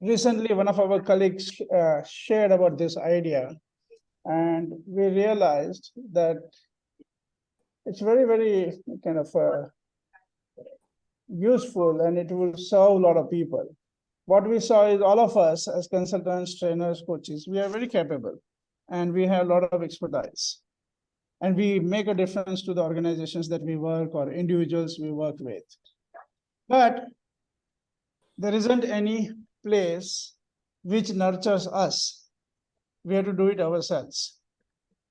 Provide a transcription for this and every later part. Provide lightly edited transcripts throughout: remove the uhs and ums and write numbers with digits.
Recently, one of our colleagues shared about this idea, and we realized that it's very, very kind of useful, and it will serve a lot of people. What we saw is all of us as consultants, trainers, coaches, we are very capable, and we have a lot of expertise, and we make a difference to the organizations that we work or individuals we work with. But there isn't any place which nurtures us. We have to do it ourselves.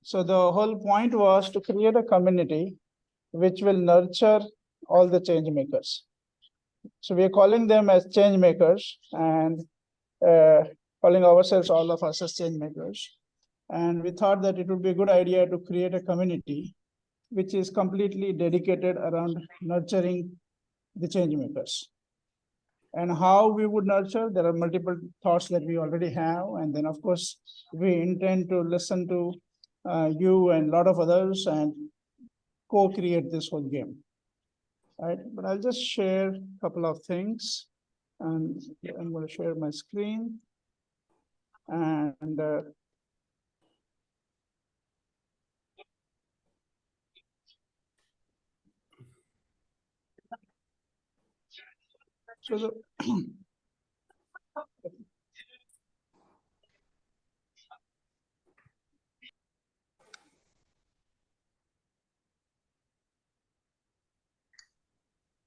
So the whole point was to create a community which will nurture all the change makers. So we are calling them as change makers, and calling ourselves, all of us, as change makers. And we thought that it would be a good idea to create a community which is completely dedicated around nurturing the change makers. And how we would nurture, there are multiple thoughts that we already have. And then, of course, we intend to listen to you and a lot of others and co-create this whole game. Right? But I'll just share a couple of things. And I'm going to share my screen. And so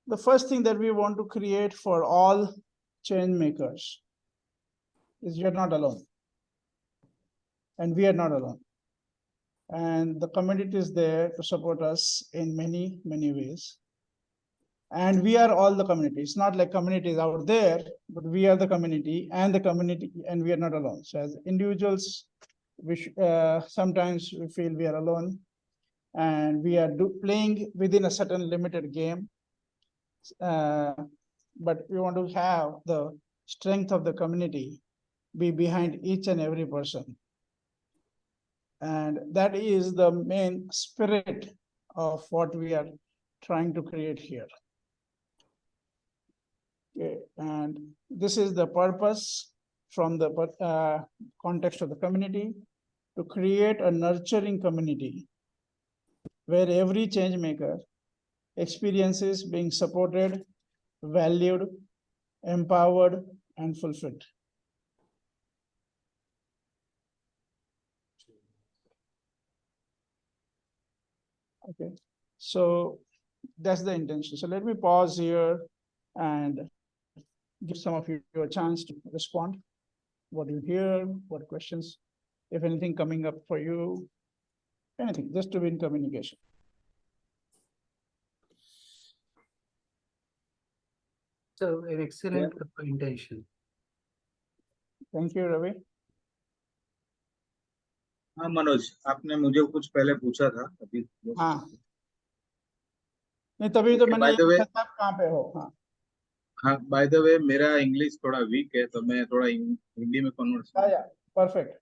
the first thing that we want to create for all change makers is you're not alone. And we are not alone. And the community is there to support us in many, many ways. And we are all the community. It's not like communities out there, but we are the community, and we are not alone. So as individuals, sometimes we feel we are alone, and we are playing within a certain limited game. But we want to have the strength of the community be behind each and every person. And that is the main spirit of what we are trying to create here. Okay, and this is the purpose from the context of the community, to create a nurturing community where every change maker experiences being supported, valued, empowered, and fulfilled. Okay, so that's the intention. So let me pause here and give some of you a chance to respond. What you hear, what questions, if anything coming up for you, anything, just to be in communication. So an excellent intention. Thank you, Ravi. हाँ मनोज, आपने मुझे कुछ पहले पूछा था अभी। हाँ, नहीं तभी तो मैंने पूछा कहाँ पे हो। हाँ हाँ, बाय द वे मेरा इंग्लिश थोड़ा वीक है, तो मैं थोड़ा हिंदी में कन्वर्ट। परफेक्ट।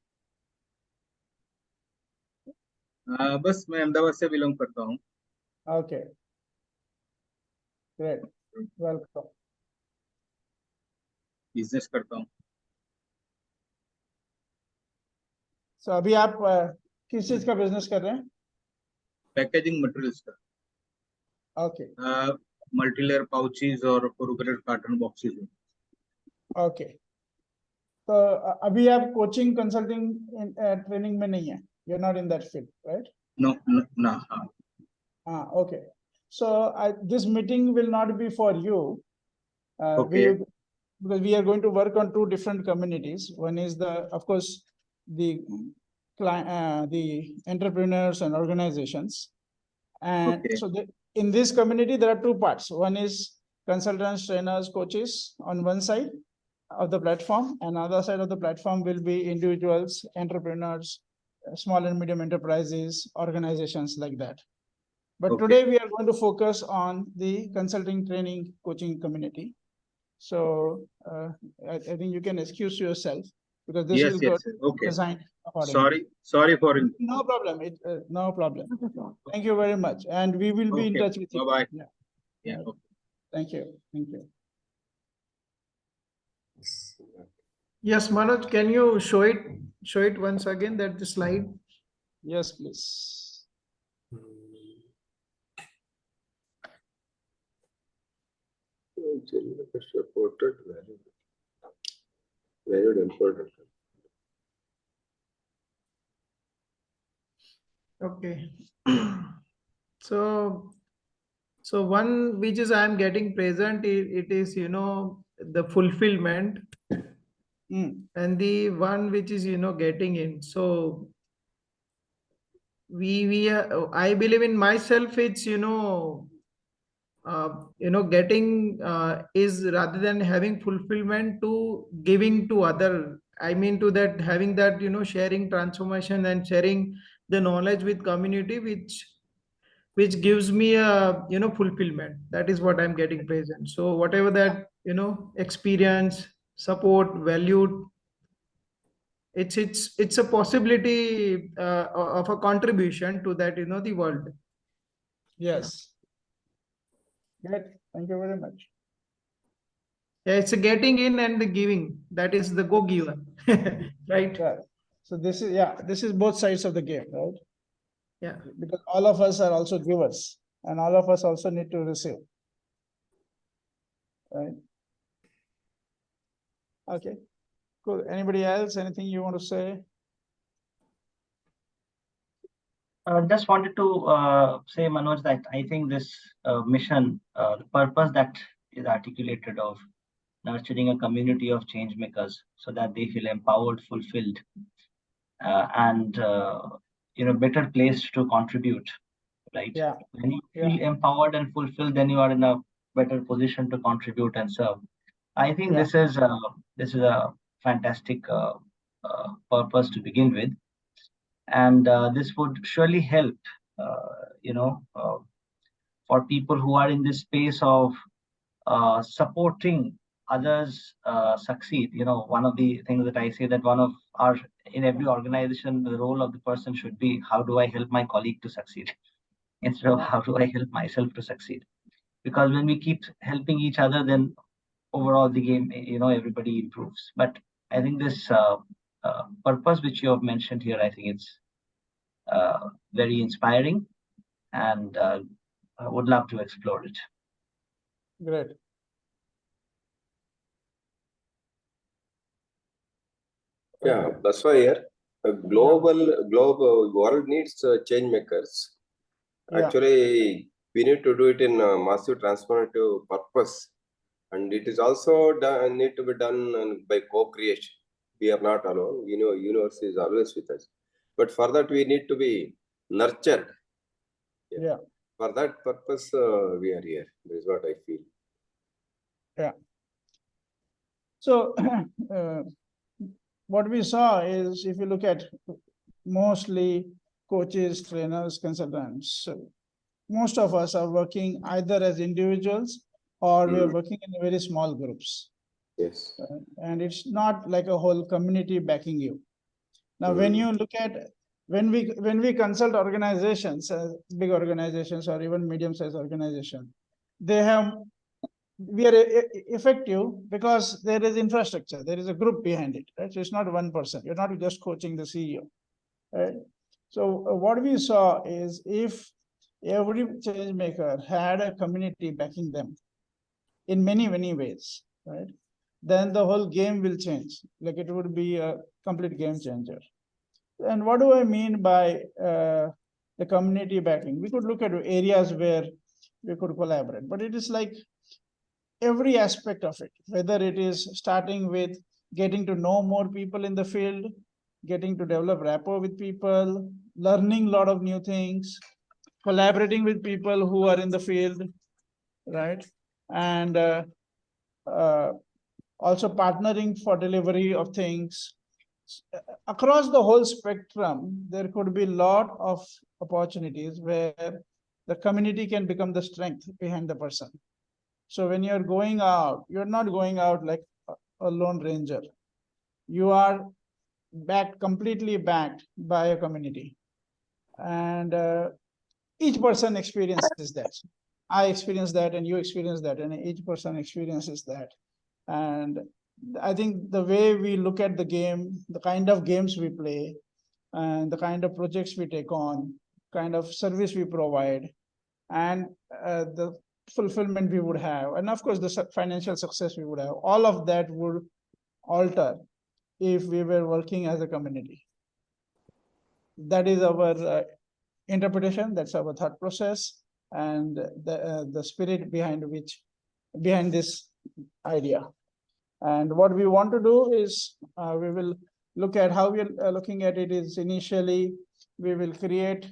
बस मैं अहमदाबाद से बिलोंग करता हूँ। Okay, great, welcome. बिजनेस करता हूँ। So अभी आप किस चीज का बिजनेस कर रहे हैं? पैकेजिंग मटेरियल्स का। ओके, मल्टीलेयर पाउचेस और कोरुगेटेड कार्टन बॉक्सेस। ओके, तो अभी आप कोचिंग कंसल्टिंग ट्रेनिंग में नहीं है? You are not in that field, right? No no. हाँ, okay, so this meeting will not be for you. Okay. Because we are going to work on two different communities. One is of course, the entrepreneurs and organizations. And okay. So in this community, there are two parts. One is consultants, trainers, coaches on one side of the platform, and other side of the platform will be individuals, entrepreneurs, small and medium enterprises, organizations like that. But okay. Today we are going to focus on the consulting, training, coaching community. So I think you can excuse yourself, because this will go designed accordingly. Sorry for it. No problem. No problem. Thank you very much, and we will be in touch with you. Bye bye. Yeah. Thank you. Thank you. Yes, Manoj, can you show it once again, that the slide? Yes, please. Supported very important. Okay. So, so one which is I am getting present, it is, the fulfillment, Mm, and the one which is, getting in. So I believe in myself, it's, getting is rather than having fulfillment to giving to other. I mean to that, having that, sharing transformation and sharing the knowledge with community, which gives me a, fulfillment. That is what I'm getting present. So whatever that, experience, support, valued, it's a possibility of a contribution to that, the world. yes. Great. Thank you very much. Yeah, it's a getting in and the giving. That is the go giver. Right? Yeah. So this is, yeah, this is both sides of the game, right? Yeah. Because all of us are also givers and all of us also need to receive. Right? Okay. Cool. Anybody else? Anything you want to say? Just wanted to say, Manoj, that I think this mission, the purpose that is articulated of nurturing a community of change makers so that they feel empowered, fulfilled, and better placed to contribute. Right? Yeah. When you Yeah. feel empowered and fulfilled, then you are in a better position to contribute and serve. I think Yeah. this is a fantastic purpose to begin with, and this would surely help. You know, for people who are in this space of supporting others succeed. One of the things that I say, that one of our, in every organization, the role of the person should be, how do I help my colleague to succeed, instead of Yeah. how do I help myself to succeed? Because when we keep helping each other, then overall the game, everybody improves. But I think this purpose which you have mentioned here, I think it's very inspiring, and I would love to explore it. Great. Yeah, that's why here a global world needs change makers. Yeah. Actually, we need to do it in a massive transformative purpose, and it is also done, need to be done by co-creation. We are not alone. Universe is always with us, but for that we need to be nurtured. Yeah. For that purpose, we are here. This is what I feel. Yeah. So what we saw is, if you look at mostly coaches, trainers, consultants, so most of us are working either as individuals or we are working in very small groups. Yes. And it's not like a whole community backing you. Now, when you look at, when we consult organizations, big organizations or even medium-sized organization, they have, we are effective because there is infrastructure, there is a group behind it, right? So it's not one person, you're not just coaching the CEO, right? So what we saw is, if every change maker had a community backing them in many ways, right, then the whole game will change. Like, it would be a complete game changer. And what do I mean by the community backing? We could look at areas where we could collaborate, but it is like every aspect of it, whether it is starting with getting to know more people in the field, getting to develop rapport with people, learning a lot of new things, collaborating with people who are in the field, right? And also partnering for delivery of things. Across the whole spectrum, there could be a lot of opportunities where the community can become the strength behind the person. So when you're going out, you're not going out like a lone ranger. You are completely backed by a community. And each person experiences that. I experience that, and you experience that, and each person experiences that. And I think the way we look at the game, the kind of games we play, and the kind of projects we take on, kind of service we provide, and the fulfillment we would have, and of course the financial success we would have, all of that would alter if we were working as a community. That is our interpretation, that's our thought process, and the spirit behind this idea. And what we want to do is we will look at how we are looking at it is initially we will create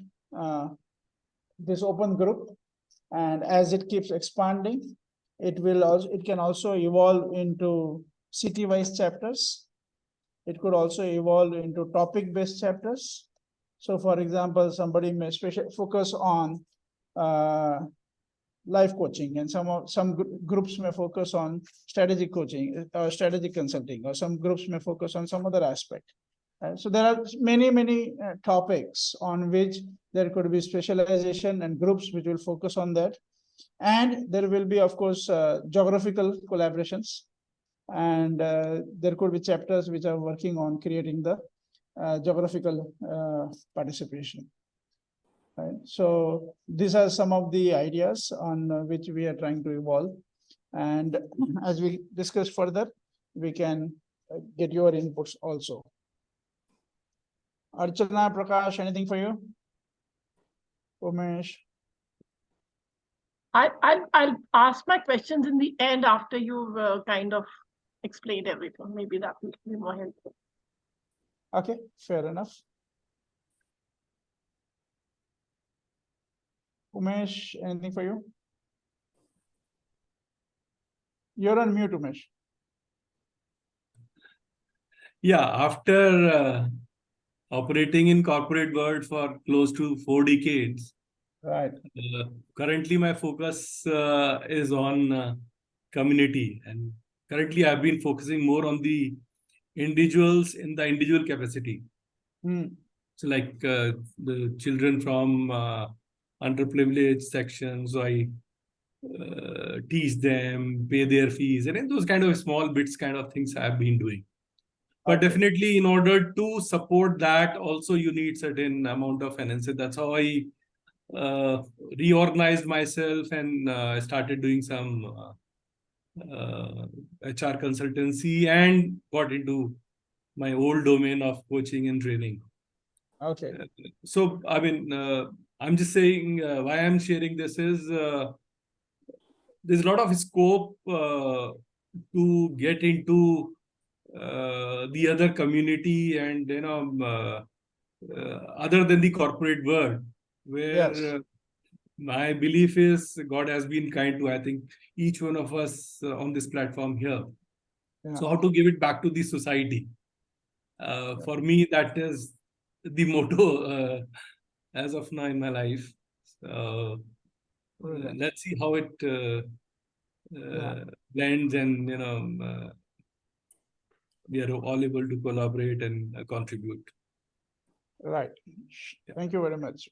this open group, and as it keeps expanding, it can also evolve into city-wise chapters. It could also evolve into topic-based chapters. So for example, somebody may focus on life coaching, and some groups may focus on strategic coaching or strategic consulting, or some groups may focus on some other aspect. So there are many topics on which there could be specialization and groups which will focus on that. And there will be, of course, geographical collaborations. And there could be chapters which are working on creating the geographical participation. Right. So these are some of the ideas on which we are trying to evolve. And as we discuss further, we can get your inputs also. Archana, Prakash, anything for you? Umesh? I'll ask my questions in the end after you've kind of explained everything. Maybe that will be more helpful. Okay, fair enough. Umesh, anything for you? You're on mute, Umesh. Yeah, after operating in corporate world for close to 4 decades, Right. Currently my focus is on community, and currently I've been focusing more on the individuals in the individual capacity. So like the children from underprivileged sections, so I teach them, pay their fees, and those kind of small bits kind of things I've been doing. But definitely in order to support that, also you need certain amount of finances. That's how I reorganized myself and started doing some HR consultancy and got into my old domain of coaching and training. Okay. So, I mean, I'm just saying why I'm sharing this is there's a lot of scope to get into the other community and, other than the corporate world, where my belief is God has been kind to, I think, each one of us on this platform here. So how to give it back to the society? For me, that is the motto as of now in my life. So let's see how it blends, and we are all able to collaborate and contribute. Right. Thank you very much.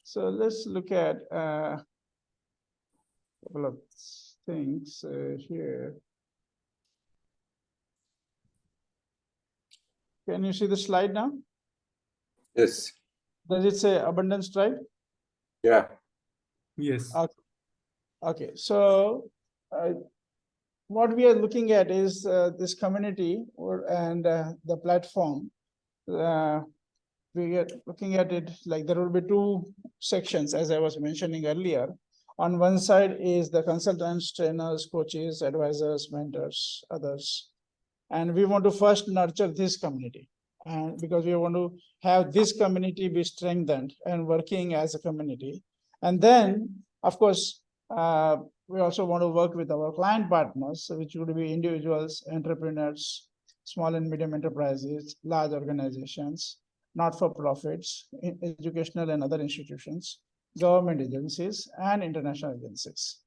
So let's look at a couple of things here. Can you see the slide now? Yes. Does it say abundance tribe? Yeah. Yes. Okay. So what we are looking at is this community and the platform. We are looking at it like there will be two sections, as I was mentioning earlier. On one side is the consultants, trainers, coaches, advisors, mentors, others. And we want to first nurture this community, and because we want to have this community be strengthened and working as a community. And then, of course, we also want to work with our client partners, which would be individuals, entrepreneurs, small and medium enterprises, large organizations, not-for-profits, educational and other institutions, government agencies, and international agencies.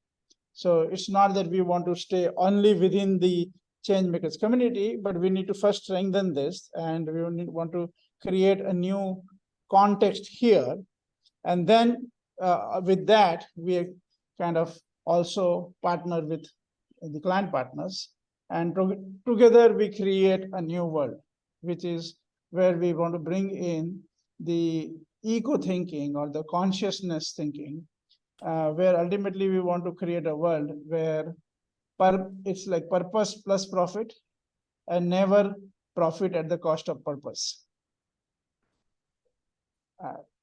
So it's not that we want to stay only within the Changemakers community, but we need to first strengthen this, and we want to create a new context here. And then with that, we kind of also partner with the client partners And together we create a new world, which is where we want to bring in the eco thinking or the consciousness thinking, where ultimately we want to create a world where it's like purpose plus profit and never profit at the cost of purpose.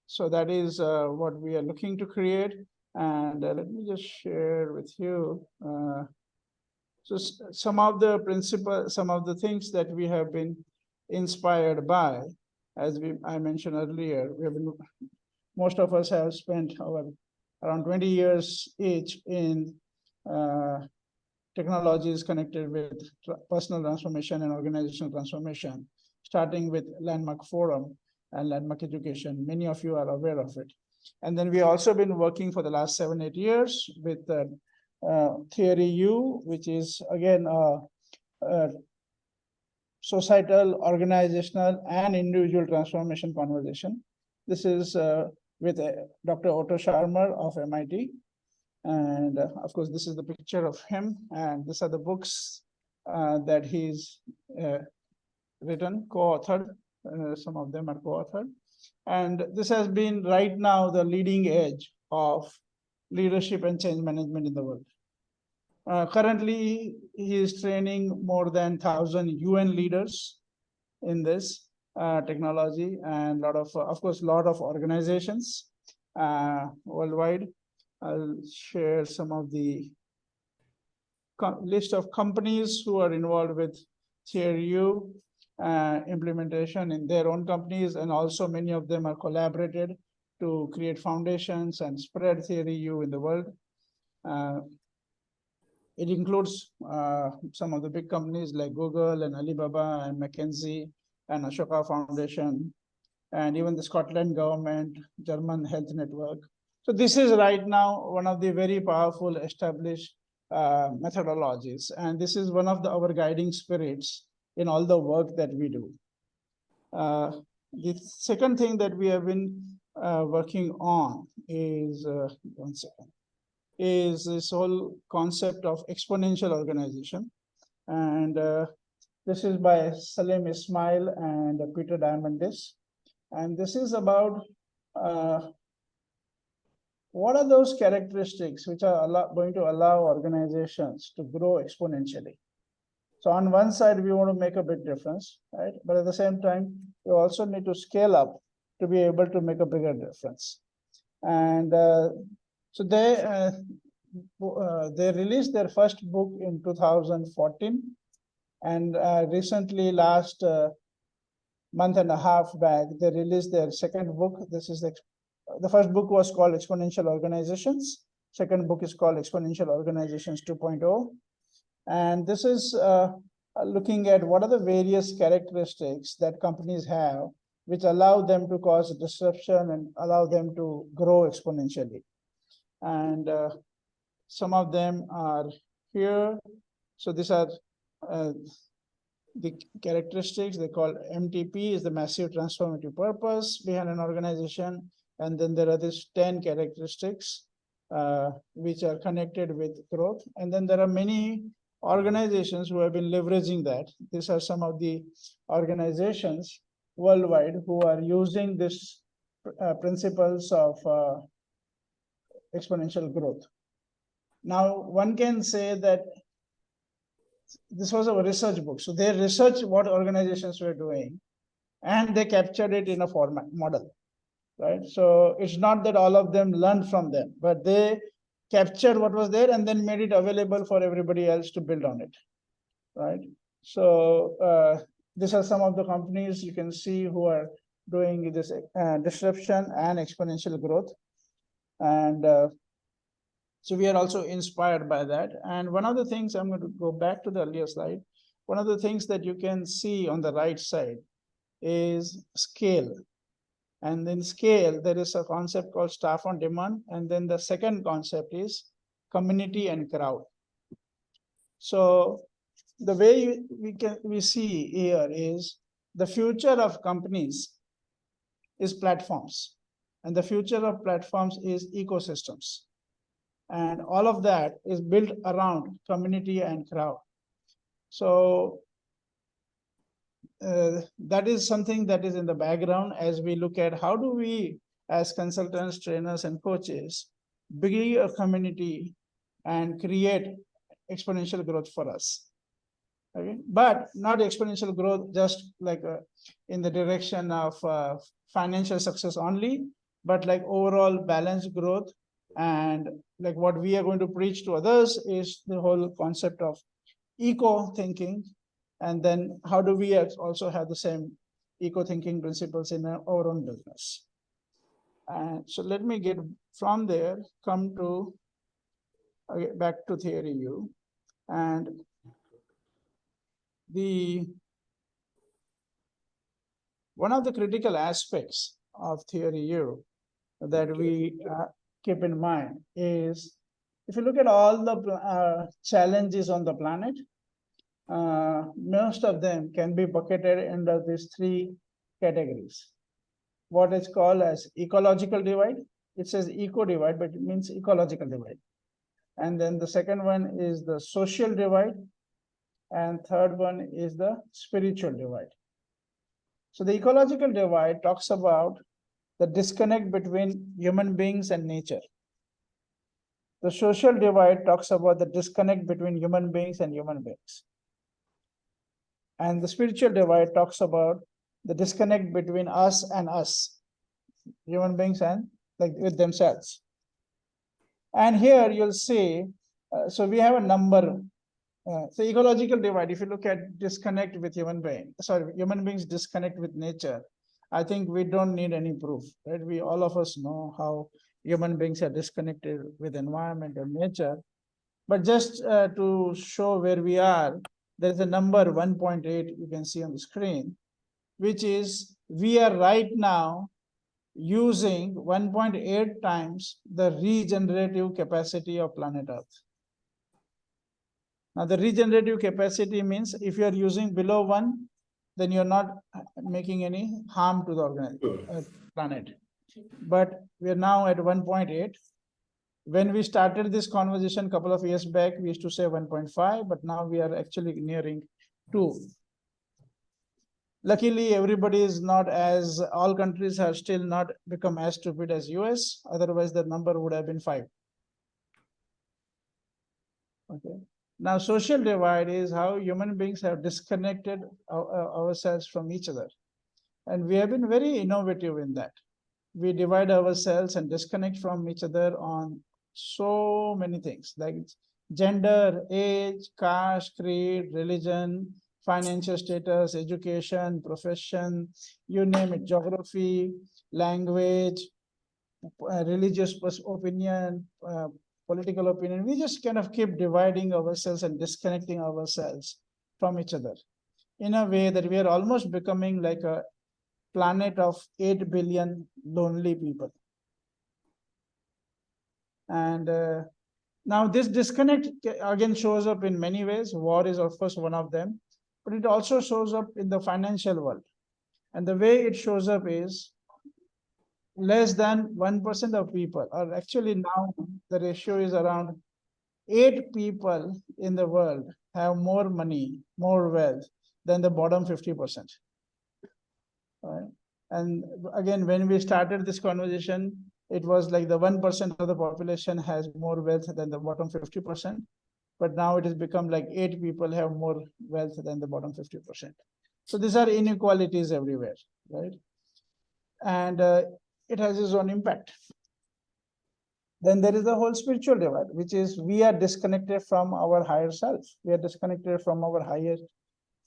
So that is what we are looking to create. And let me just share with you. So some of the principles, some of the things that we have been inspired by, as I mentioned earlier, most of us have spent around 20 years each in technologies connected with personal transformation and organizational transformation, starting with Landmark Forum and Landmark Education. Many of you are aware of it. And then we also been working for the last 7-8 years with Theory U, which is again societal, organizational, and individual transformation conversation. This is with Dr. Otto Scharmer of MIT. And of course, this is the picture of him. And these are the books that he's written, co-authored. Some of them are co-authored. And this has been right now the leading edge of leadership and change management in the world. Currently, he is training more than 1,000 UN leaders in this technology, and of course, a lot of organizations worldwide. I'll share some of the list of companies who are involved with Theory U implementation in their own companies, and also many of them are collaborated to create foundations and spread Theory U in the world. It includes some of the big companies like Google and Alibaba and McKinsey and Ashoka Foundation, and even the Scotland government, German Health Network. So this is right now one of the very powerful established methodologies. And this is one of our guiding spirits in all the work that we do. The second thing that we have been working on is, one second, is this whole concept of exponential organization. And this is by Salim Ismail and Peter Diamandis. And this is about what are those characteristics which are going to allow organizations to grow exponentially. So on one side, we want to make a big difference, right? But at the same time, we also need to scale up to be able to make a bigger difference. And so they released their first book in 2014, and recently, last month and a half back, they released their second book. This is the first book was called Exponential Organizations. Second book is called Exponential Organizations 2.0. And this is looking at what are the various characteristics that companies have which allow them to cause disruption and allow them to grow exponentially. And some of them are here. So these are the characteristics. They call MTP is the massive transformative purpose behind an organization. And then there are these 10 characteristics which are connected with growth. And then there are many organizations who have been leveraging that. These are some of the organizations worldwide who are using this principles of exponential growth. Now, one can say that this was a research book. So they researched what organizations were doing and they captured it in a format model, right? So it's not that all of them learned from them, but they captured what was there and then made it available for everybody else to build on it, right? So these are some of the companies you can see who are doing this disruption and exponential growth. And so we are also inspired by that. And one of the things, I'm going to go back to the earlier slide. One of the things that you can see on the right side is scale. And in scale, there is a concept called staff on demand. And then the second concept is community and crowd. So the way we see here is the future of companies is platforms. And the future of platforms is ecosystems. And all of that is built around community and crowd. So that is something that is in the background as we look at how do we, as consultants, trainers, and coaches, build a community and create exponential growth for us. Okay, but not exponential growth just like in the direction of financial success only, but like overall balanced growth. And like what we are going to preach to others is the whole concept of eco thinking. And then how do we also have the same eco thinking principles in our own business? And so let me get from there, come to back to theory U. And one of the critical aspects of theory U that we keep in mind is, if you look at all the challenges on the planet, most of them can be bucketed under these three categories. What is called as ecological divide. It says eco divide, but it means ecological divide. And then the second one is the social divide. And third one is the spiritual divide. So the ecological divide talks about the disconnect between human beings and nature. The social divide talks about the disconnect between human beings and human beings. And the spiritual divide talks about the disconnect between us and us, human beings and like with themselves. And here you'll see, so we have a number. So ecological divide, if you look at disconnect with human beings disconnect with nature, I think we don't need any proof, right? We all of us know how human beings are disconnected with environment and nature. But just to show where we are, there's a number 1.8 you can see on the screen, which is we are right now using 1.8 times the regenerative capacity of planet Earth. Now, the regenerative capacity means if you are using below 1, then you're not making any harm to the planet. But we are now at 1.8. When we started this conversation a couple of years back, we used to say 1.5, but now we are actually nearing 2. Luckily, everybody is not as, all countries have still not become as stupid as US. Otherwise, the number would have been 5. Okay. Now, social divide is how human beings have disconnected ourselves from each other. And we have been very innovative in that. We divide ourselves and disconnect from each other on so many things like gender, age, caste, creed, religion, financial status, education, profession, you name it, geography, language, religious opinion, political opinion. We just kind of keep dividing ourselves and disconnecting ourselves from each other in a way that we are almost becoming like a planet of 8 billion lonely people. And now this disconnect again shows up in many ways. War is of course one of them, but it also shows up in the financial world. And the way it shows up is less than 1% of people, or actually now the ratio is around 8 people in the world have more money, more wealth than the bottom 50%. Right? And again, when we started this conversation, it was like the 1% of the population has more wealth than the bottom 50%. But now it has become like 8 people have more wealth than the bottom 50%. So these are inequalities everywhere, right? And it has its own impact. Then there is the whole spiritual divide, which is we are disconnected from our higher self. We are disconnected from our higher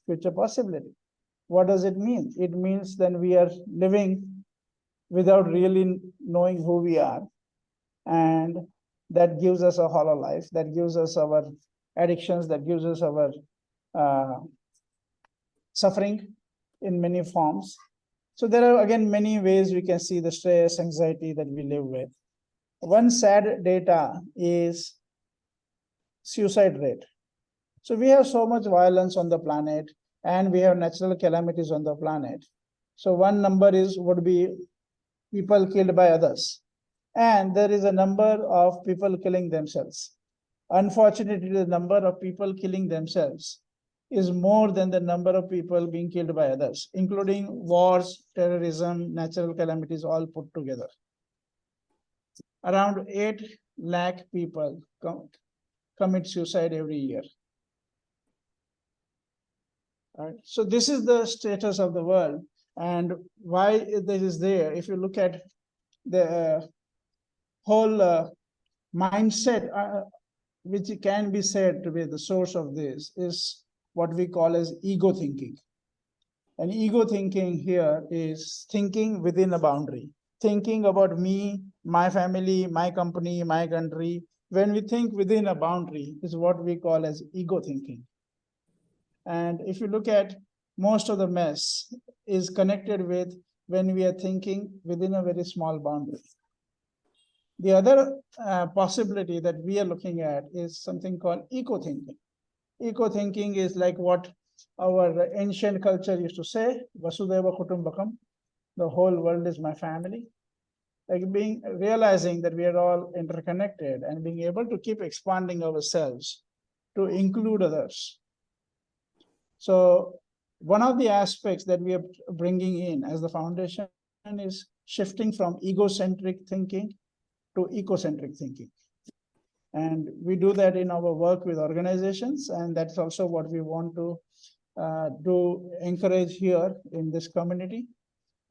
future possibility. What does it mean? It means then we are living without really knowing who we are. And that gives us a hollow life, that gives us our addictions, that gives us our suffering in many forms. So there are again many ways we can see the stress, anxiety that we live with. One sad data is suicide rate. So we have so much violence on the planet and we have natural calamities on the planet. So one number would be people killed by others. And there is a number of people killing themselves. Unfortunately, the number of people killing themselves is more than the number of people being killed by others, including wars, terrorism, natural calamities, all put together. Around 8 lakh people commit suicide every year. All right. So this is the status of the world, and why this is there. If you look at the whole mindset, which can be said to be the source of this, is what we call as ego thinking. And ego thinking here is thinking within a boundary, thinking about me, my family, my company, my country. When we think within a boundary is what we call as ego thinking. And if you look at most of the mess is connected with when we are thinking within a very small boundary. The other possibility that we are looking at is something called eco thinking. Eco thinking is like what our ancient culture used to say, Vasudeva Kutumbakam, the whole world is my family. Like realizing that we are all interconnected and being able to keep expanding ourselves to include others. So one of the aspects that we are bringing in as the foundation is shifting from egocentric thinking to ecocentric thinking. And we do that in our work with organizations, and that's also what we want to encourage here in this community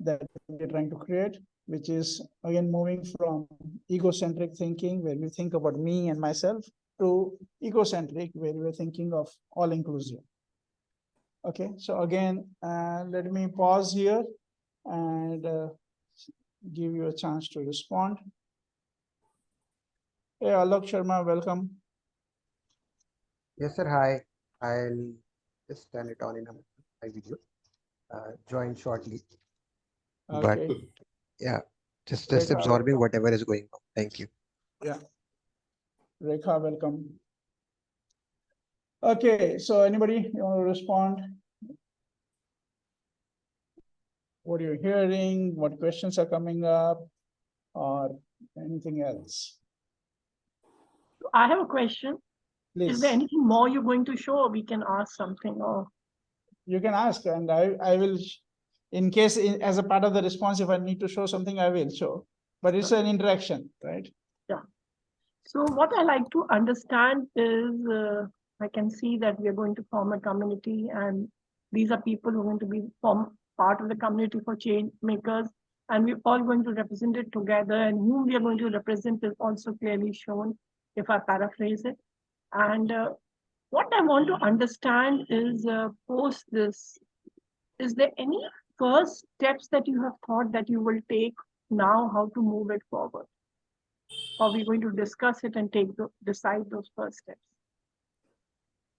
that we're trying to create, which is again moving from egocentric thinking, where we think about me and myself, to ecocentric, where we're thinking of all inclusive. Okay, so again, let me pause here and give you a chance to respond. Hey, Alok Sharma, welcome. Yes, sir. Hi. I'll just turn it on in my video. Join shortly. Okay. But yeah, just absorbing whatever is going on. Thank you. Yeah. Rekha, welcome. Okay, so anybody you want to respond? What you're hearing, what questions are coming up, or anything else? I have a question. Please. Is there anything more you're going to show, or we can ask something? Or you can ask, and I will, in case as a part of the response, if I need to show something, I will show. But it's an interaction, right? Yeah. So what I like to understand is, I can see that we are going to form a community, and these are people who are going to be part of the community for change makers, and we're all going to represent it together, and whom we are going to represent is also clearly shown, if I paraphrase it. And what I want to understand is, post this, is there any first steps that you have thought that you will take now, how to move it forward? Or we're going to discuss it and decide those first steps?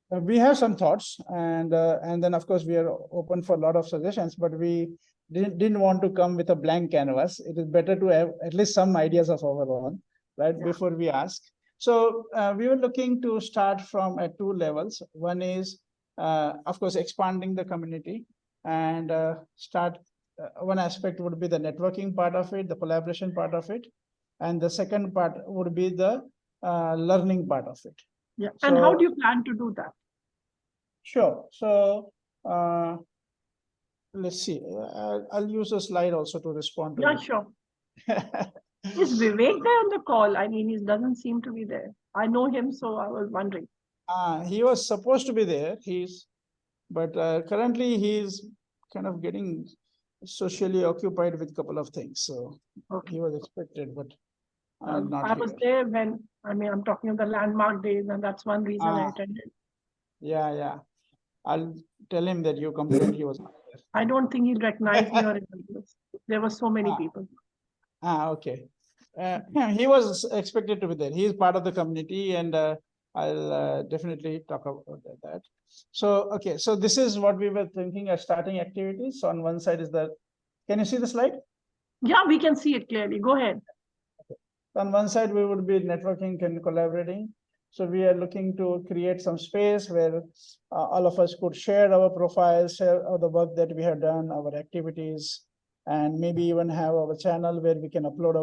We have some thoughts, and then of course we are open for a lot of suggestions, but we didn't want to come with a blank canvas. It is better to have at least some ideas of our own, right? Yeah. Before we ask. So we were looking to start from at 2 levels. One is, of course, expanding the community, and one aspect would be the networking part of it, the collaboration part of it. And the second part would be the learning part of it. Yeah. So, and how do you plan to do that? Sure. So let's see. I'll use a slide also to respond to. Yeah, sure. Is Vivek there on the call? I mean, he doesn't seem to be there. I know him, so I was wondering. He was supposed to be there. But currently he's kind of getting socially occupied with a couple of things. So okay. He was expected, but not I was there when, I mean, I'm talking of the landmark days, and that's one reason I attended. Yeah. I'll tell him that you complained he was not there. I don't think he'd recognize me or anything. There were so many people. Okay. Yeah, he was expected to be there. He is part of the community, and I'll definitely talk about that. So, okay. So this is what we were thinking as starting activities. So on one side is can you see the slide? Yeah, we can see it clearly. Go ahead. Okay. On one side, we would be networking and collaborating. So we are looking to create some space where all of us could share our profiles, share the work that we have done, our activities, and maybe even have our channel where we can upload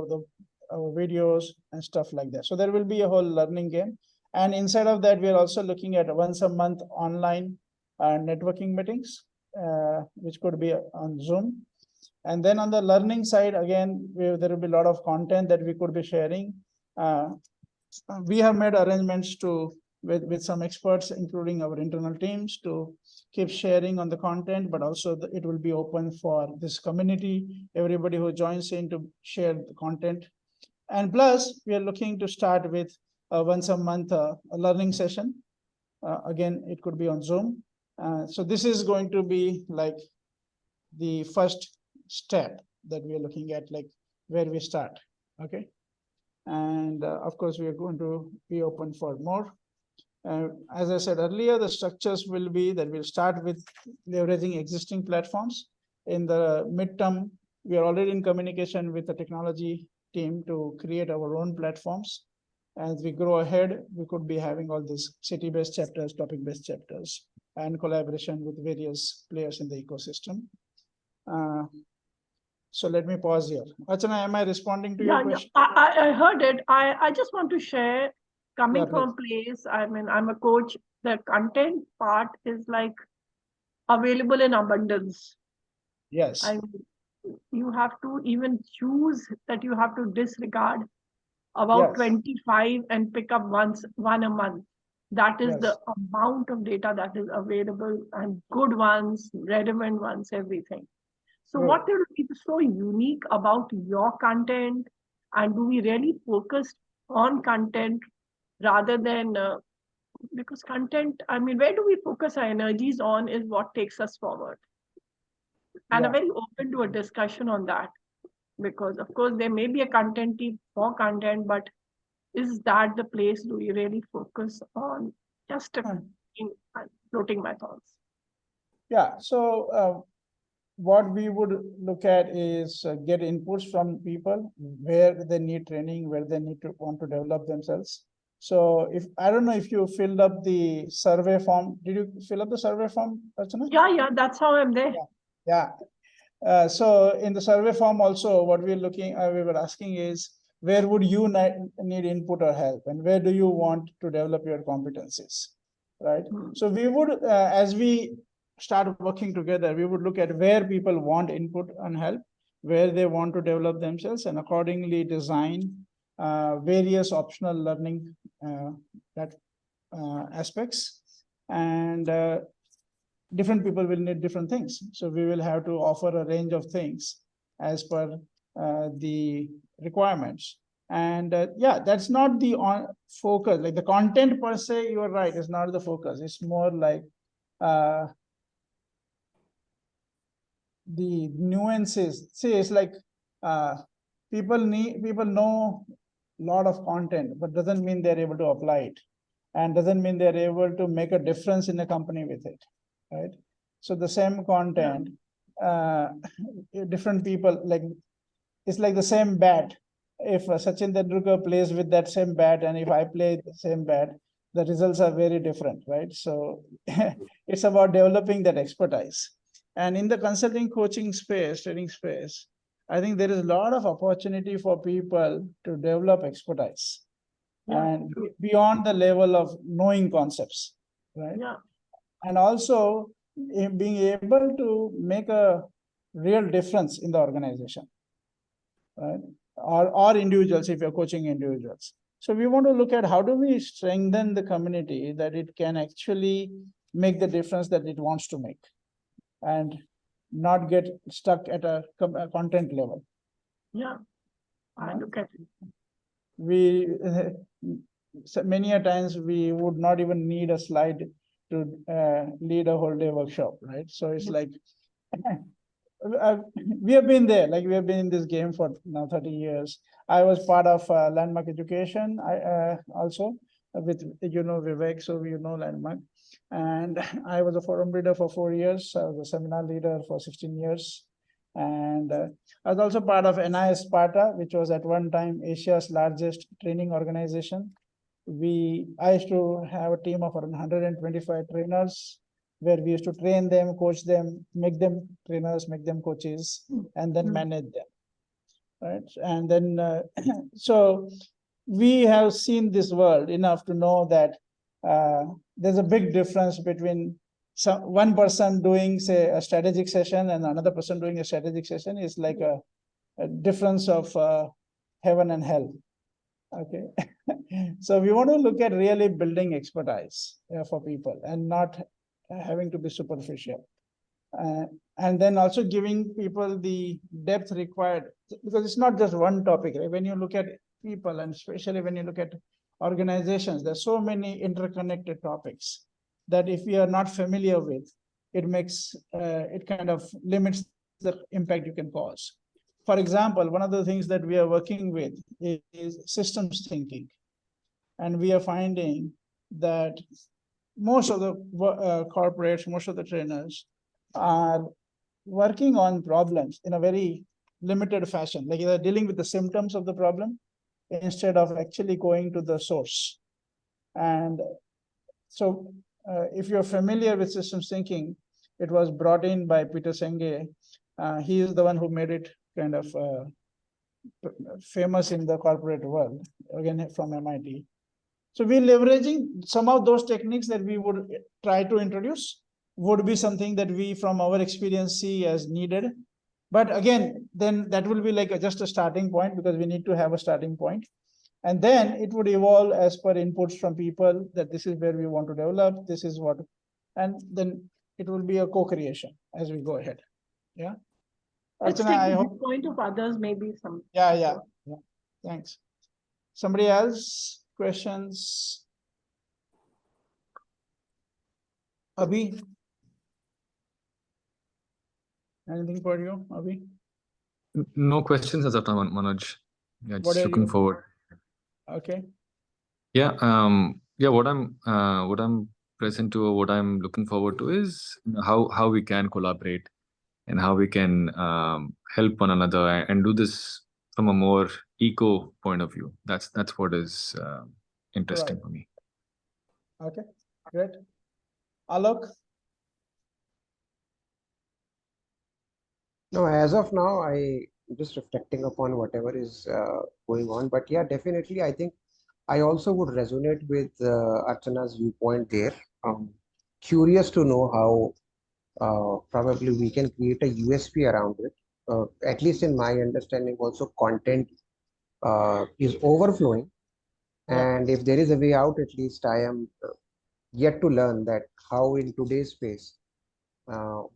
our videos and stuff like that. So there will be a whole learning game. And inside of that, we are also looking at once a month online networking meetings, which could be on Zoom. And then on the learning side, again, there will be a lot of content that we could be sharing. We have made arrangements with some experts, including our internal teams, to keep sharing on the content, but also it will be open for this community, everybody who joins in to share the content. And plus, we are looking to start with once a month a learning session. Again, it could be on Zoom. So this is going to be like the first step that we are looking at, like where we start. Okay. And of course, we are going to be open for more. As I said earlier, the structures will be that we'll start with leveraging existing platforms. In the midterm, we are already in communication with the technology team to create our own platforms. As we grow ahead, we could be having all these city-based chapters, topic-based chapters, and collaboration with various players in the ecosystem. So let me pause here. Archana, am I responding to your question? I heard it. I just want to share, coming Yeah, from place, I mean, I'm a coach, the content part is like available in abundance. Yes. I mean, you have to even choose that you have to disregard about Yes. 25 and pick up one a month. That is Yes. the amount of data that is available, and good ones, relevant ones, everything. So Right. what will be so unique about your content, and do we really focus on content rather than, because content, I mean, where do we focus our energies on is what takes us forward. And Yeah. I'm very open to a discussion on that, because of course there may be a content team for content, but is that the place do we really focus on? Just floating my thoughts. Yeah. So what we would look at is get inputs from people where they need training, where they need to want to develop themselves. So if I don't know if you filled up the survey form. Did you fill up the survey form, Archana? Yeah, that's how I'm there. Yeah. So in the survey form also, what we're looking, we were asking is, where would you need input or help, and where do you want to develop your competencies, right? So we would, as we start working together, we would look at where people want input and help, where they want to develop themselves, and accordingly design various optional learning aspects. And different people will need different things. So we will have to offer a range of things as per the requirements. And yeah, that's not the focus. Like the content per se, you are right, is not the focus. It's more like the nuances. See, it's like people know a lot of content, but doesn't mean they're able to apply it, and doesn't mean they're able to make a difference in a company with it, right? So the same content, different people, like it's like the same bat. If Sachin Tendulkar plays with that same bat, and if I play the same bat, the results are very different, right? So it's about developing that expertise. And in the consulting, coaching space, training space, I think there is a lot of opportunity for people to develop expertise, and beyond the level of knowing concepts, right? Yeah. And also being able to make a real difference in the organization, right? Or individuals, if you're coaching individuals. So we want to look at how do we strengthen the community that it can actually make the difference that it wants to make, and not get stuck at a content level. Yeah, I look at it. We so many a times we would not even need a slide to lead a whole day workshop, right? So it's like we have been there, like we have been in this game for now 30 years. I was part of Landmark Education. I also with Vivek, so Landmark, and I was a forum leader for 4 years. I was a seminar leader for 16 years. And I was also part of NIS Sparta, which was at one time Asia's largest training organization. I used to have a team of around 125 trainers, where we used to train them, coach them, make them trainers, make them coaches, and then manage them, right? And then, so we have seen this world enough to know that there's a big difference between one person doing, say, a strategic session and another person doing a strategic session is like a difference of heaven and hell. Okay. So we want to look at really building expertise for people and not having to be superficial. And then also giving people the depth required, because it's not just one topic, right? When you look at people, and especially when you look at organizations, there's so many interconnected topics that if we are not familiar with, it makes, it kind of limits the impact you can cause. For example, one of the things that we are working with is systems thinking. And we are finding that most of the corporates, most of the trainers are working on problems in a very limited fashion, like they're dealing with the symptoms of the problem instead of actually going to the source. And so if you're familiar with systems thinking, it was brought in by Peter Senge. He is the one who made it kind of famous in the corporate world, again from MIT. So we're leveraging some of those techniques that we would try to introduce, would be something that we from our experience see as needed. But again, then that will be like just a starting point, because we need to have a starting point. And then it would evolve as per inputs from people that this is where we want to develop, this is what, and then it will be a co-creation as we go ahead. Yeah. Let's Archana, take I the hope. point of others, maybe some. Yeah. Thanks. Somebody else? Questions? Abhi? Anything for you, Abhi? No questions as of now, Manoj. Yeah, What just are looking you? forward. Okay. Yeah, what I'm present to, or what I'm looking forward to is how we can collaborate and how we can help one another and do this from a more eco point of view. That's what is interesting Right. for me. Okay, great. Alok? No, as of now, I'm just reflecting upon whatever is going on. But yeah, definitely, I think I also would resonate with Archana's viewpoint there. Curious to know how probably we can create a USP around it. At least in my understanding, also content is overflowing. Yeah. And if there is a way out, at least I am yet to learn that how in today's space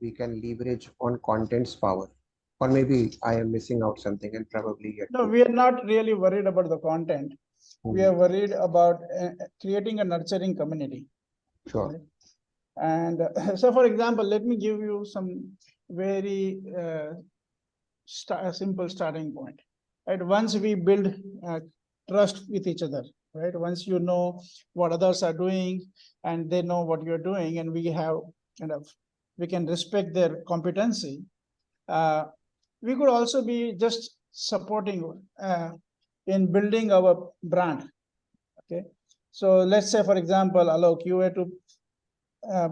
we can leverage on content's power. Or maybe I am missing out something and probably yet No, to. we are not really worried about the content. We are worried about creating a nurturing community. Sure. Right? And so, for example, let me give you some very simple starting point. Right? Once we build trust with each other, right? Once you know what others are doing and they know what you're doing, and we have we can respect their competency. We could also be just supporting in building our brand. Okay. So let's say, for example, Alok, you were to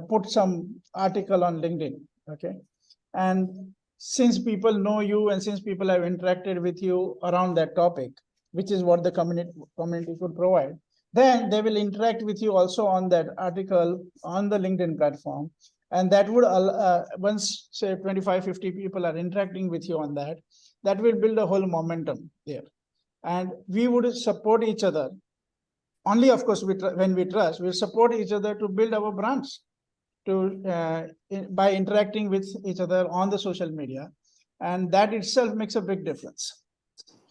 put some article on LinkedIn. Okay. And since people know you and since people have interacted with you around that topic, which is what the community could provide, then they will interact with you also on that article on the LinkedIn platform. And that would, once say 25, 50 people are interacting with you on that, that will build a whole momentum there. And we would support each other. Only, of course, when we trust, we'll support each other to build our brands by interacting with each other on the social media. And that itself makes a big difference.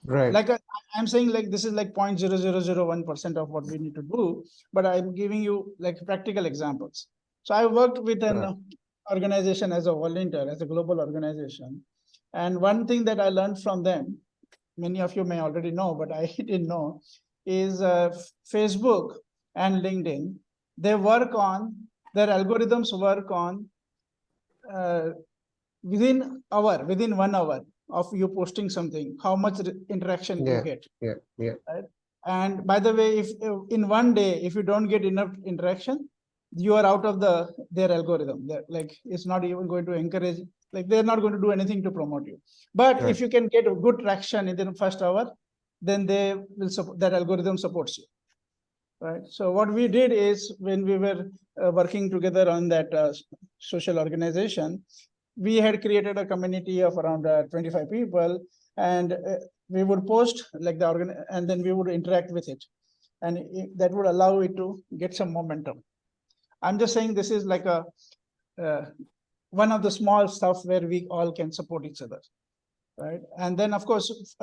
Right. Like I'm saying, like this is like 0.0001% of what we need to do, but I'm giving you like practical examples. So I worked with an organization as a volunteer, as a global organization. And one thing that I learned from them, many of you may already know, but I didn't know, is Facebook and LinkedIn, they work on, their algorithms work on within 1 hour of you posting something, how much interaction you get. Yeah. Right? And by the way, if in one day, if you don't get enough interaction, you are out of their algorithm. Like it's not even going to encourage, like they're not going to do anything to promote you. But if you can get a good traction in the first hour, then they will support, that algorithm supports you. right? So what we did is when we were working together on that social organization, we had created a community of around 25 people, and we would post like the organ, and then we would interact with it, and that would allow it to get some momentum. I'm just saying this is like a one of the small stuff where we all can support each other, right? And then of course,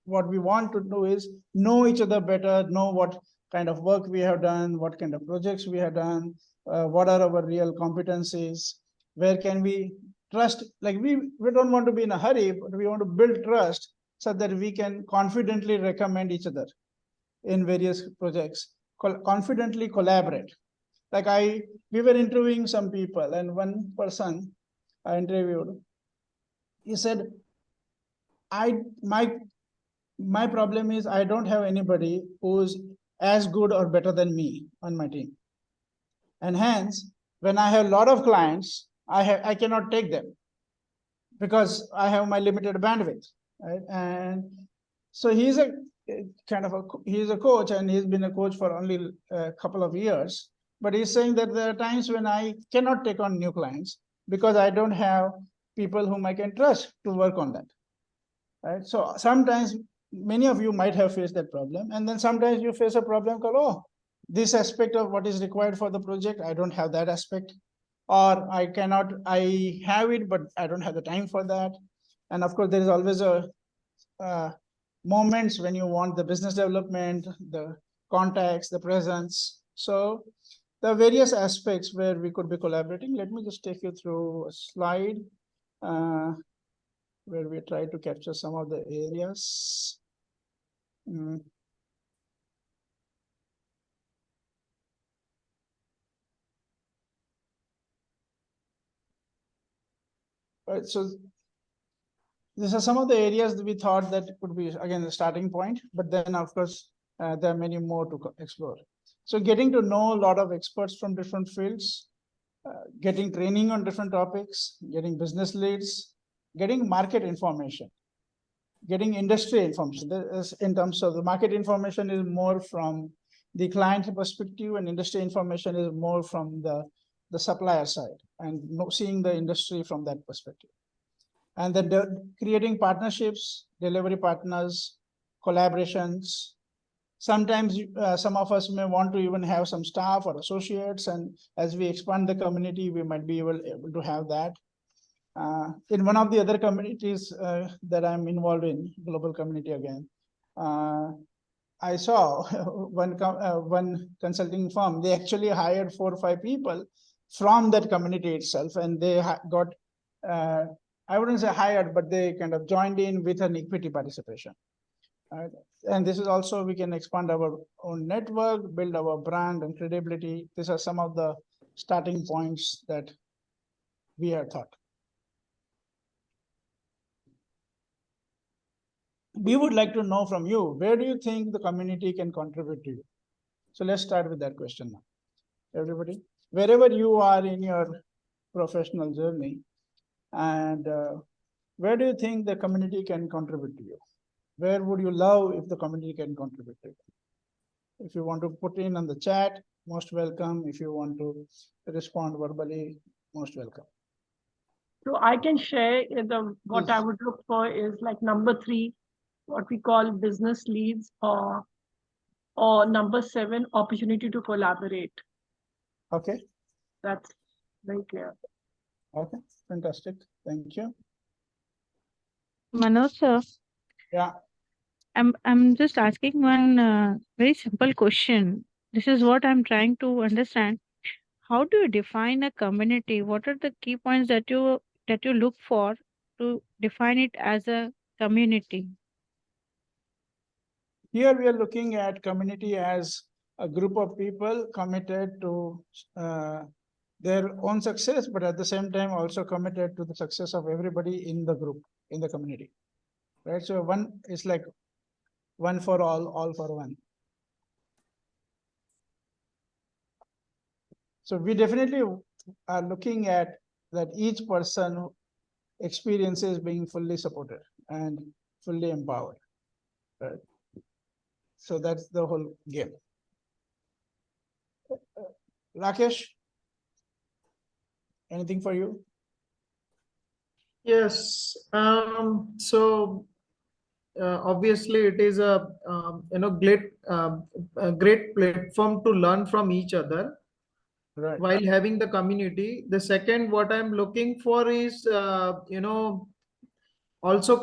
what we want to do is know each other better, know what kind of work we have done, what kind of projects we have done, what are our real competencies, where can we trust, like we don't want to be in a hurry, but we want to build trust so that we can confidently recommend each other in various projects, confidently collaborate. Like we were interviewing some people, and one person I interviewed, he said, my problem is I don't have anybody who's as good or better than me on my team. And hence, when I have a lot of clients, I cannot take them because I have my limited bandwidth, right? And so he's a coach, and he's been a coach for only a couple of years. But he's saying that there are times when I cannot take on new clients because I don't have people whom I can trust to work on that, right? So sometimes many of you might have faced that problem, and then sometimes you face a problem called, oh, this aspect of what is required for the project, I don't have that aspect, or I have it, but I don't have the time for that. And of course, there is always a moments when you want the business development, the contacts, the presence. So the various aspects where we could be collaborating. Let me just take you through a slide where we try to capture some of the areas. Right, so these are some of the areas that we thought that could be, again, the starting point, but then of course, there are many more to explore. So getting to know a lot of experts from different fields, getting training on different topics, getting business leads, getting market information, getting industry information. In terms of the market information is more from the client perspective, and industry information is more from the supplier side, and seeing the industry from that perspective. And then creating partnerships, delivery partners, collaborations. Sometimes some of us may want to even have some staff or associates, and as we expand the community, we might be able to have that. In one of the other communities that I'm involved in, global community again, I saw one consulting firm, they actually hired 4 or 5 people from that community itself, and they got, I wouldn't say hired, but they kind of joined in with an equity participation. And this is also, we can expand our own network, build our brand and credibility. These are some of the starting points that we have thought. We would like to know from you, where do you think the community can contribute to you? So let's start with that question now. Everybody, wherever you are in your professional journey, and where do you think the community can contribute to you? Where would you love if the community can contribute to you? If you want to put in on the chat, most welcome. If you want to respond verbally, most welcome. So I can share what I would look for is like number 3, what we call business leads, or number 7, opportunity to collaborate. Okay. That's very clear. Okay, fantastic. Thank you. Manoj sir. Yeah. I'm just asking one very simple question. This is what I'm trying to understand. How do you define a community? What are the key points that you look for to define it as a community? Here we are looking at community as a group of people committed to their own success, but at the same time also committed to the success of everybody in the group, in the community, right? So one is like one for all for one. So we definitely are looking at that each person experiences being fully supported and fully empowered, right? So that's the whole game. Rakesh, anything for you? Yes. So obviously it is a a great platform to learn from each other Right. while having the community. The second, what I'm looking for is also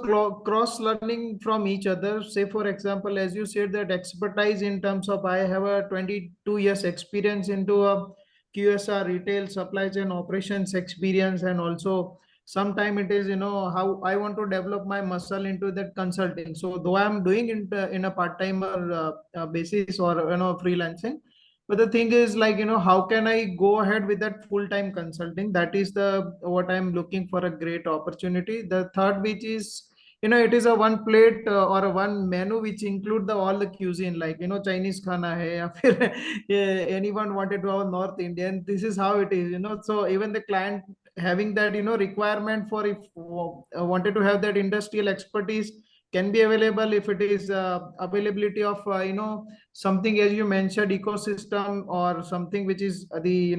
cross learning from each other. Say for example, as you said, that expertise in terms of, I have a 22 years experience into a QSR retail supply chain operations experience, and also sometime it is how I want to develop my muscle into that consulting. So though I'm doing it in a part-timer basis, or freelancing, but the thing is, like, how can I go ahead with that full-time consulting? That is the what I'm looking for, a great opportunity. The third, which is, it is a one plate or a one menu which include the all the cuisine, like, Chinese khana hai, ya phir, anyone wanted to have North Indian. This is how it is, So even the client having that, requirement for, if wanted to have that industrial expertise, can be available if it is availability of, something, as you mentioned, ecosystem, or something which is the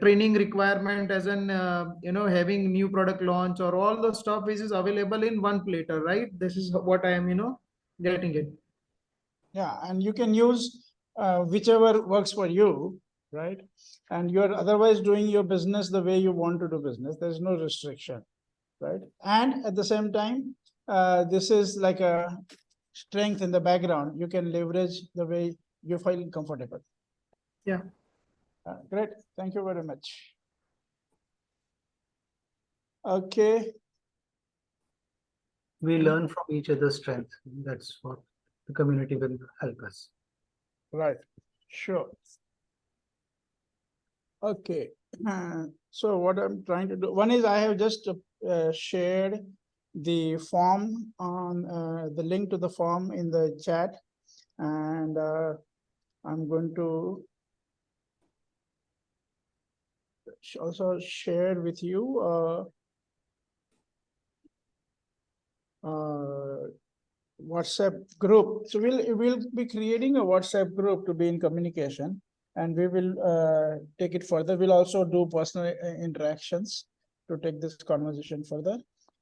training requirement, as in having new product launch, or all the stuff which is available in one platter, right? This is what I am getting it. Yeah, and you can use whichever works for you, right? And you're otherwise doing your business the way you want to do business. There's no restriction, right? And at the same time, this is like a strength in the background. You can leverage the way you feel comfortable. Yeah. Great. Thank you very much. Okay. We learn from each other's strength. That's what the community will help us. Right. Sure. Okay. So what I'm trying to do, one is I have just shared the form on the link to the form in the chat, and I'm going to also share with you WhatsApp group. So we'll be creating a WhatsApp group to be in communication, and we will take it further. We'll also do personal interactions to take this conversation further.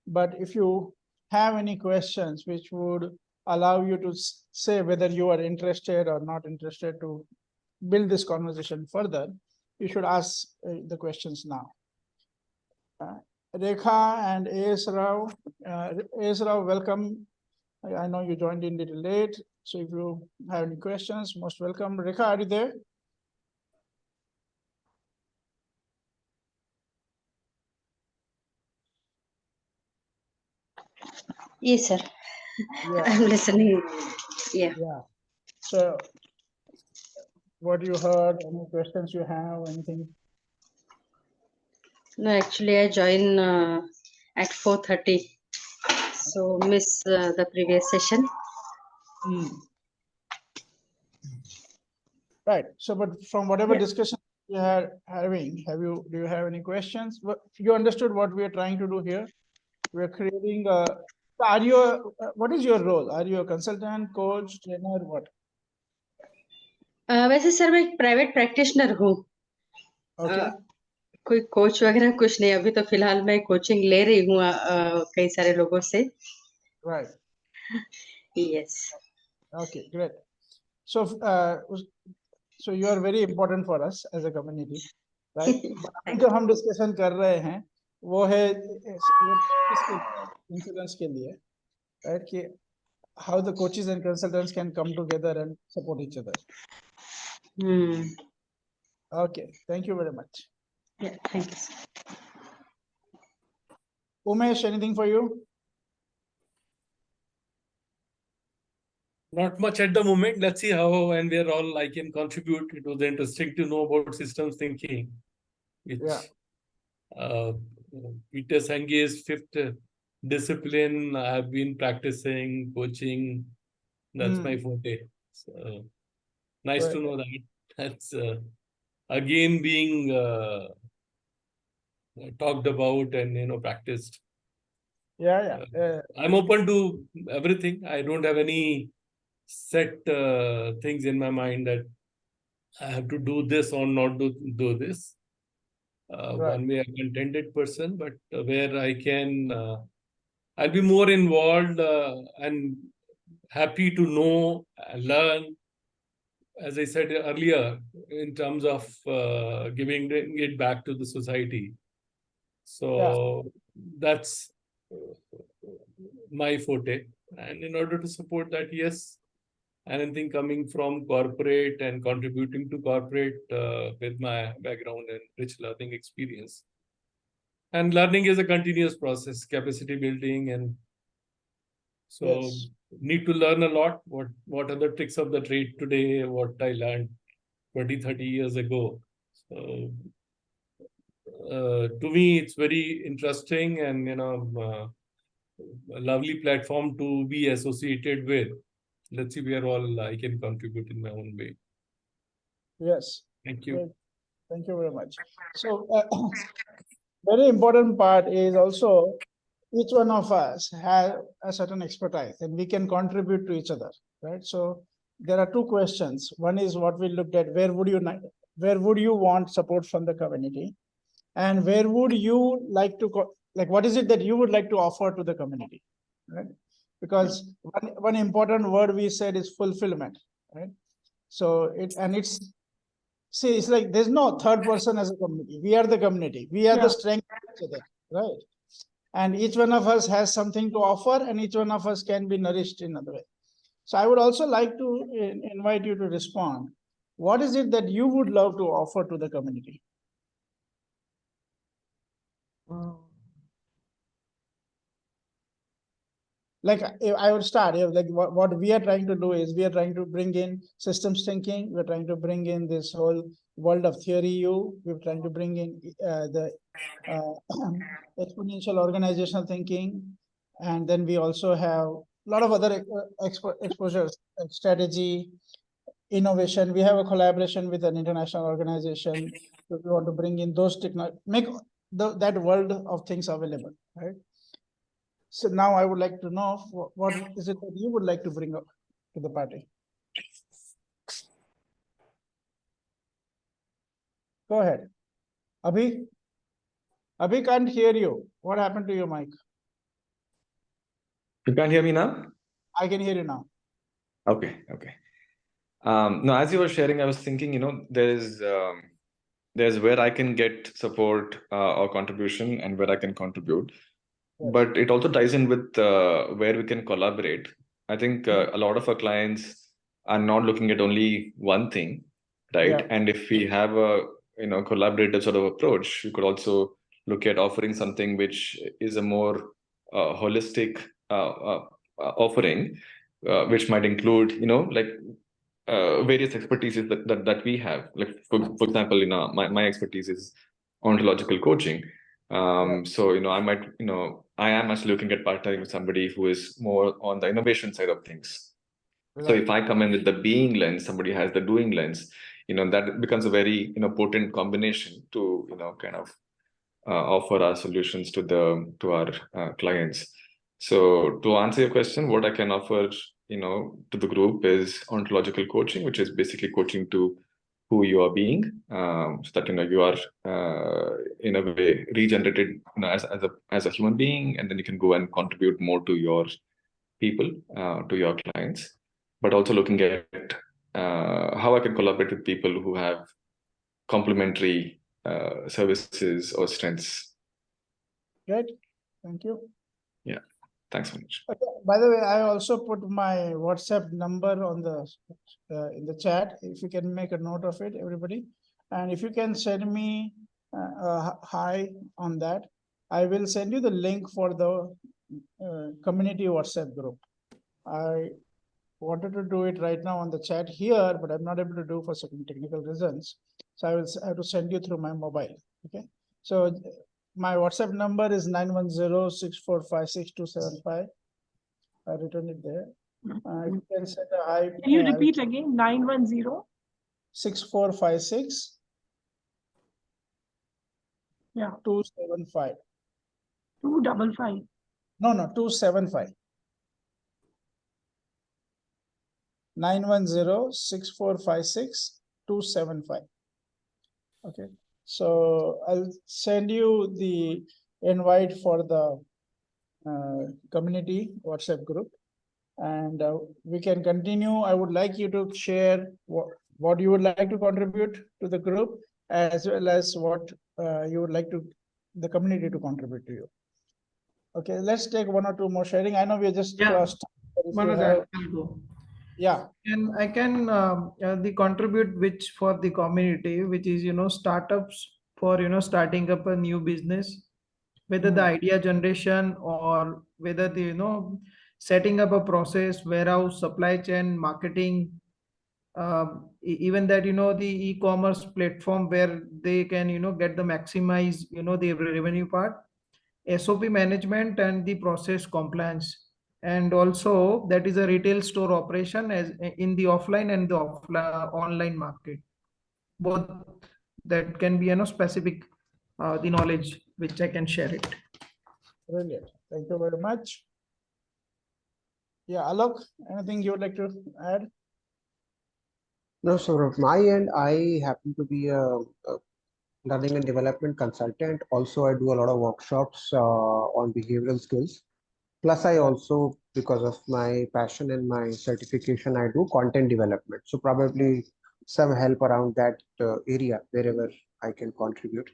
But if you have any questions which would allow you to say whether you are interested or not interested to build this conversation further, you should ask the questions now. Rekha and A.S. Rao. A.S. Rao, welcome. I know you joined in a little late, so if you have any questions, most welcome. Rekha, are you there? Yes, sir. Yeah. I'm listening. Yeah. Yeah. So, what you heard? Any questions you have? Anything? No, actually, I joined at 4:30, so miss the previous session. Right. So, but from whatever Yeah. discussion you are having, do you have any questions? You understood what we are trying to do here? We are creating a. Are you? What is your role? Are you a consultant, coach, trainer, what? वैसे sir मैं एक private practitioner हूँ. Okay. कोई coach वगैरह कुछ नहीं. अभी तो फिलहाल मैं कोचिंग ले रही हूँ कई सारे लोगों से. Right. Yes. Okay, great. So, so you are very important for us as a community, right? अभी जो हम डिस्कशन कर रहे हैं वो है इंश्योरेंस के लिए, right? कि how the coaches and consultants can come together and support each other. Okay, thank you very much. Yeah, thanks. Umesh, anything for you? Not much at the moment. Let's see how and where all I can contribute. It was interesting to know about systems thinking, which Peter Sange's fifth discipline I have been practicing, coaching. That's my forte. So nice to know that. That's again being talked about and practiced. Yeah. I'm open to everything. I don't have any set things in my mind that I have to do this or not do this. Right. One way a contented person, but where I can, I'll be more involved and happy to know, learn, as I said earlier, in terms of giving it back to the society. So that's my forte. And in order to support that, yes, anything coming from corporate and contributing to corporate with my background and rich learning experience. And learning is a continuous process, capacity building, and so need to learn a lot. What are the tricks of the trade today? What I learned 20, 30 years ago. So to me, it's very interesting and a lovely platform to be associated with. Let's see where all I can contribute in my own way. Yes. Thank you. Great. Thank you very much. So very important part is also each one of us has a certain expertise and we can contribute to each other, right? So there are two questions. One is what we looked at, where would you want support from the community? And where would you like to, what is it that you would like to offer to the community, right? Because one important word we said is fulfillment, right? So it's like there's no third person as a community. We are the community. We are the strength of each other, right? And each one of us has something to offer, and each one of us can be nourished in another way. So I would also like to invite you to respond. What is it that you would love to offer to the community? Like I would start, like what we are trying to do is we are trying to bring in systems thinking. We're trying to bring in this whole world of theory. We're trying to bring in the exponential organizational thinking. And then we also have a lot of other exposures, like strategy, innovation. We have a collaboration with an international organization. So we want to bring in those make that world of things available, right? So now I would like to know what is it that you would like to bring up to the party? Go ahead. Abhi can't hear you. What happened to your mic? You can't hear me now? I can hear you now. Okay. No, as you were sharing, I was thinking, there's where I can get support or contribution and where I can contribute. Yes. But it also ties in with where we can collaborate. I think a lot of our clients are not looking at only one thing, right? Yeah. And if we have a collaborative sort of approach, we could also look at offering something which is a more holistic offering, which might include various expertises that we have. Like for example, my expertise is ontological coaching. So I am actually looking at partnering with somebody who is more on the innovation side of things. Right. So if I come in with the being lens, somebody has the doing lens, that becomes a very potent combination to kind of offer our solutions to our clients. So to answer your question, what I can offer to the group is ontological coaching, which is basically coaching to who you are being, so that you are in a way regenerated as a human being, and then you can go and contribute more to your people, to your clients. But also looking at how I can collaborate with people who have complementary services or strengths. Good, thank you. Yeah, thanks so much. Okay. By the way, I also put my WhatsApp number on the in the chat. If you can make a note of it, everybody, and if you can send me a hi on that, I will send you the link for the community WhatsApp group. I wanted to do it right now on the chat here, but I'm not able to do for certain technical reasons. So I have to send you through my mobile. Okay. So my WhatsApp number is 910-6456-275. I written it there. You can send a hi. Can you repeat again? 910-6456. Yeah. 275. 255. No, 275. 910-6456-275. 275. Okay, so I'll send you the invite for the community WhatsApp group, and we can continue. I would like you to share what you would like to contribute to the group, as well as what you would like to the community to contribute to you. Okay, let's take one or two more sharing. I know we just crossed. Manoj, I'll go. Yeah. And I can the contribute which for the community, which is startups for starting up a new business, whether the idea generation or whether the setting up a process, warehouse, supply chain, marketing, even that the e-commerce platform where they can get the maximize the revenue part, SOP management and the process compliance, and also that is a retail store operation as in the offline and the online market. Both that can be specific the knowledge which I can share it. Brilliant. Thank you very much. Yeah, Alok, anything you would like to add? No, so from my end, I happen to be a learning and development consultant. Also, I do a lot of workshops on behavioral skills. Plus, I also, because of my passion and my certification, I do content development. So probably some help around that area wherever I can contribute.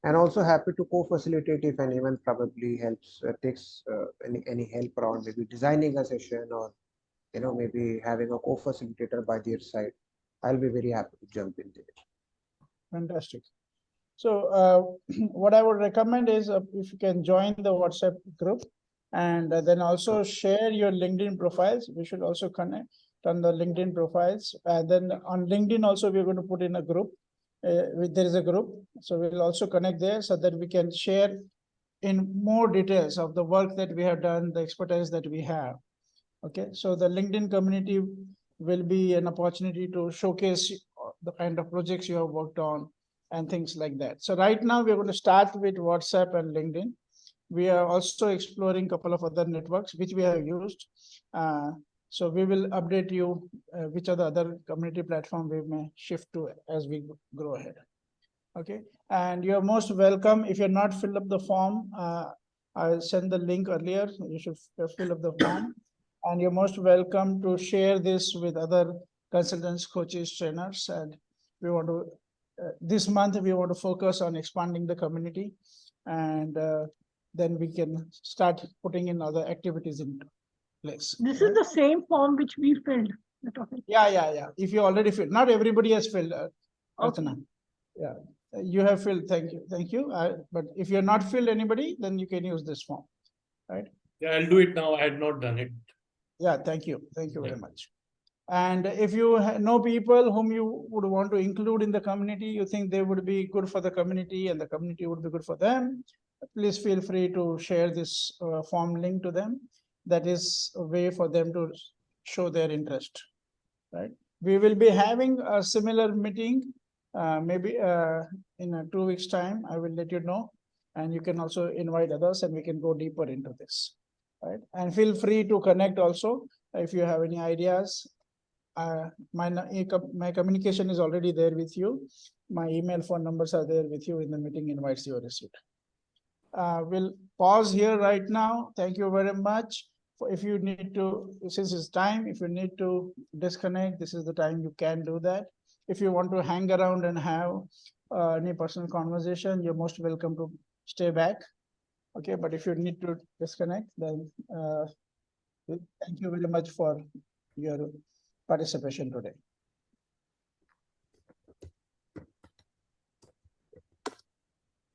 And also happy to co-facilitate if anyone probably helps, takes any help around maybe designing a session or maybe having a co-facilitator by their side. I'll be very happy to jump in there. Fantastic. So what I would recommend is if you can join the WhatsApp group, and then also share your LinkedIn profiles. We should also connect on the LinkedIn profiles. Then on LinkedIn also, we're going to put in a group. There is a group. So we'll also connect there so that we can share in more details of the work that we have done, the expertise that we have. Okay, so the LinkedIn community will be an opportunity to showcase the kind of projects you have worked on and things like that. So right now we're going to start with WhatsApp and LinkedIn. We are also exploring a couple of other networks which we have used. So we will update you which are the other community platform we may shift to as we grow ahead. Okay, and you're most welcome. If you're not filled up the form, I'll send the link earlier. You should fill up the form. And you're most welcome to share this with other consultants, coaches, trainers. And we want to, this month, we want to focus on expanding the community. And then we can start putting in other activities into place. This is the same form which we filled. Yeah. If you already filled, not everybody has filled. Archana. Yeah, you have filled. Thank you. But if you're not filled anybody, then you can use this form, right? Yeah, I'll do it now. I had not done it. Yeah, thank you very much. And if you know people whom you would want to include in the community, you think they would be good for the community and the community would be good for them, please feel free to share this form link to them. That is a way for them to show their interest, right? We will be having a similar meeting, maybe in 2 weeks' time. I will let you know, and you can also invite others and we can go deeper into this, right? And feel free to connect also if you have any ideas. My communication is already there with you. My email, phone numbers are there with you in the meeting invites you received. We'll pause here right now. Thank you very much. If you need to, since it's time, if you need to disconnect, this is the time you can do that. If you want to hang around and have any personal conversation, you're most welcome to stay back. Okay, but if you need to disconnect, then thank you very much for your participation today.